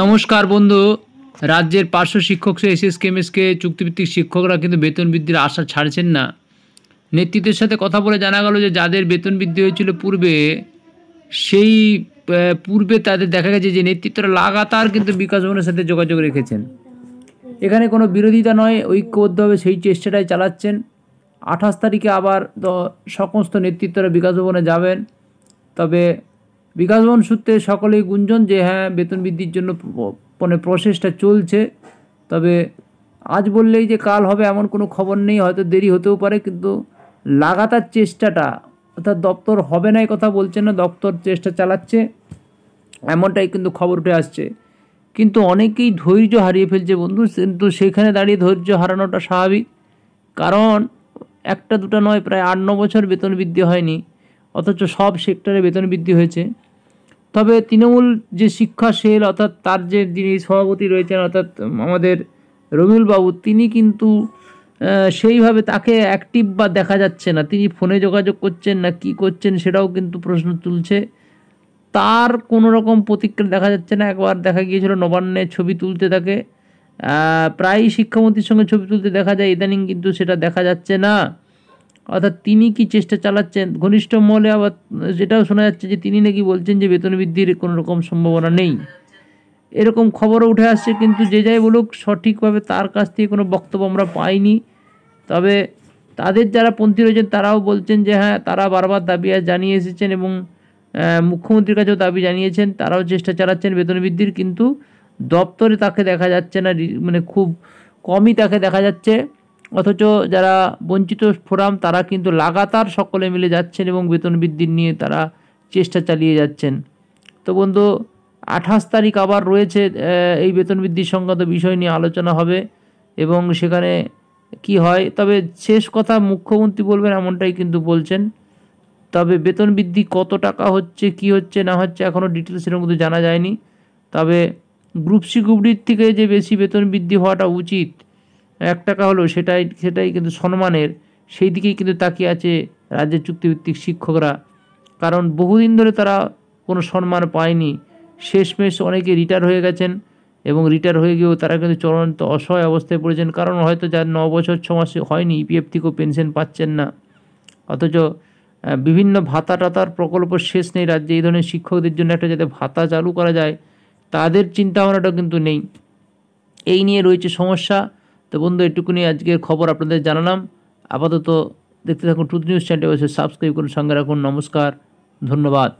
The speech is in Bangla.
নমস্কার বন্ধু। রাজ্যের পার্শ্ব শিক্ষক এসএসকেএমএসকে চুক্তিভিত্তিক শিক্ষকরা কিন্তু বেতন বৃদ্ধির আশা ছাড়ছেন না। নেতৃত্বের সাথে কথা বলে জানা গেল যে যাদের বেতন বৃদ্ধি হয়েছিল পূর্বে, সেই পূর্বে তাদের দেখা গেছে যে নেতৃত্বরা লাগাতার কিন্তু বিকাশ ভবনের সাথে যোগাযোগ রেখেছেন। এখানে কোনো বিরোধিতা নয়, ঐক্যবদ্ধভাবে সেই চেষ্টাটাই চালাচ্ছেন। 28 তারিখে আবার সমস্ত নেতৃত্বরা বিকাশ ভবনে যাবেন। তবে বিকাশ ভবন সূত্রে সকলেই গুঞ্জন যে হ্যাঁ, বেতন বৃদ্ধির জন্য মানে প্রসেসটা চলছে। তবে আজ বললেই যে কাল হবে এমন কোনো খবর নেই, হয়তো দেরি হতেও পারে, কিন্তু লাগাতার চেষ্টাটা, অর্থাৎ দপ্তর হবে না এই কথা বলছে না, দপ্তর চেষ্টা চালাচ্ছে, এমনটাই কিন্তু খবর উঠে আসছে। কিন্তু অনেকেই ধৈর্য হারিয়ে ফেলছে বন্ধু, কিন্তু সেখানে দাঁড়িয়ে ধৈর্য হারানোটা স্বাভাবিক। কারণ একটা দুটো নয়, প্রায় 8-9 বছর বেতন বৃদ্ধি হয়নি, অথচ সব সেক্টরে বেতন বৃদ্ধি হয়েছে। তবে তৃণমূল যে শিক্ষা সেল, অর্থাৎ তার যে যিনি সভাপতি রয়েছেন, অর্থাৎ আমাদের রবিউল বাবু, তিনি কিন্তু সেইভাবে তাকে অ্যাক্টিভ বা দেখা যাচ্ছে না। তিনি ফোনে যোগাযোগ করছেন না কি করছেন সেটাও কিন্তু প্রশ্ন তুলছে। তার কোনো রকম প্রতিক্রিয়া দেখা যাচ্ছে না। একবার দেখা গিয়েছিল নবান্নে ছবি তুলতে, তাকে প্রায়ই শিক্ষামন্ত্রীর সঙ্গে ছবি তুলতে দেখা যায়, ইদানিং কিন্তু সেটা দেখা যাচ্ছে না। অর্থাৎ তিনি কি চেষ্টা চালাচ্ছেন, ঘনিষ্ঠ মহলে আবার যেটাও শোনা যাচ্ছে যে তিনি নাকি বলছেন যে বেতন বৃদ্ধির কোনো রকম সম্ভাবনা নেই, এরকম খবরও উঠে আসছে। কিন্তু যে যাই বলুক, সঠিকভাবে তার কাছ থেকে কোনো বক্তব্য আমরা পাইনি। তবে তাদের যারা পন্থী রয়েছেন তারাও বলছেন যে হ্যাঁ, তারা বারবার দাবি জানিয়ে এসেছেন এবং মুখ্যমন্ত্রীর কাছেও দাবি জানিয়েছেন, তারাও চেষ্টা চালাচ্ছেন বেতন বৃদ্ধির, কিন্তু দপ্তরে তাকে দেখা যাচ্ছে না, মানে খুব কমই তাকে দেখা যাচ্ছে। অথচ যারা বঞ্চিত ফোরাম তারা কিন্তু লাগাতার সকলে মিলে যাচ্ছেন এবং বেতন বৃদ্ধির নিয়ে তারা চেষ্টা চালিয়ে যাচ্ছেন। তো বন্ধু, 28 তারিখ আবার রয়েছে, এই বেতন বৃদ্ধির সংক্রান্ত বিষয় নিয়ে আলোচনা হবে এবং সেখানে কি হয়। তবে শেষ কথা মুখ্যমন্ত্রী বলবেন এমনটাই কিন্তু বলছেন। তবে বেতন বৃদ্ধি কত টাকা হচ্ছে, কি হচ্ছে না হচ্ছে, এখনও ডিটেলস এর মধ্যে জানা যায়নি। তবে গ্রুপ সি গ্রুপ ডির থেকে যে বেশি বেতন বৃদ্ধি হওয়াটা উচিত, 1 টাকা হলেও, সেটাই কিন্তু সম্মানের, সেই দিকেই কিন্তু তাকিয়ে আছে রাজ্যের চুক্তিভিত্তিক শিক্ষকরা। কারণ বহুদিন ধরে তারা কোনো সম্মান পায়নি। শেষমেশ অনেকে রিটায়ার হয়ে গেছেন এবং রিটায়ার হয়ে গিয়েও তারা কিন্তু চূড়ান্ত অসহায় অবস্থায় পড়েছেন। কারণ হয়তো যার 9 বছর 6 মাস হয়নি, ইপিএফ থেকেও পেনশন পাচ্ছেন না। অথচ বিভিন্ন ভাতা টাতার প্রকল্প শেষ নেই রাজ্যে। এই ধরনের শিক্ষকদের জন্য একটা যাতে ভাতা চালু করা যায়, তাদের চিন্তাভাবনাটা কিন্তু নেই। এই নিয়ে রয়েছে সমস্যা। তো বন্ধু, এটুকুনি আজকের খবর আপনাদের জানালাম। আপাতত দেখতে থাকুন ট্রুথ নিউজ চ্যানেলটি, অবশ্যই সাবস্ক্রাইব করুন, সঙ্গে রাখুন। নমস্কার, ধন্যবাদ।